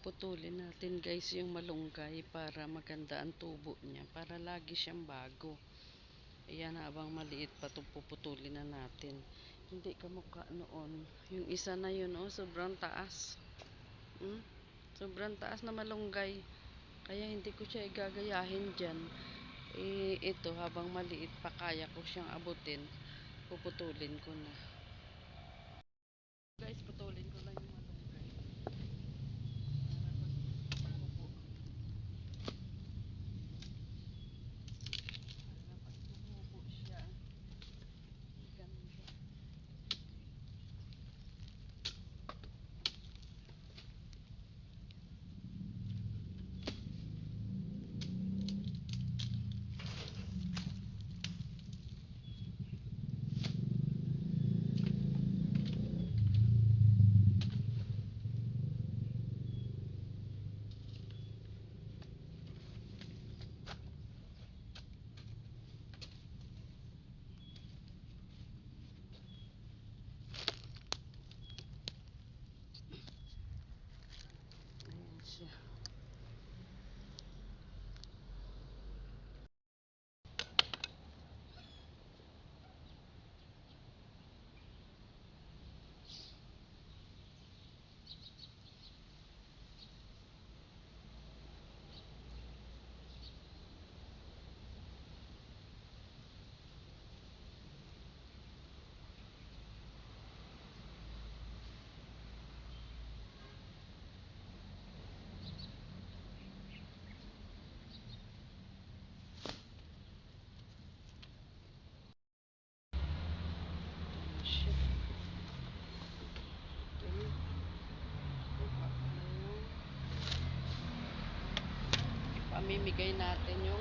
puputulin natin guys yung malunggay para maganda ang tubo niya, para lagi siyang bago. Ayan, habang maliit pa ito puputulin na natin. Hindi kamukha noon. Yung isa na yun, oh, sobrang taas. Sobrang taas na malunggay. Kaya hindi ko siya igagayahin dyan. Ito habang maliit pa kaya ko siyang abutin. Puputulin ko na. Guys, putulin ko lang yung malunggay. Ayan siya. Pamimigay natin yung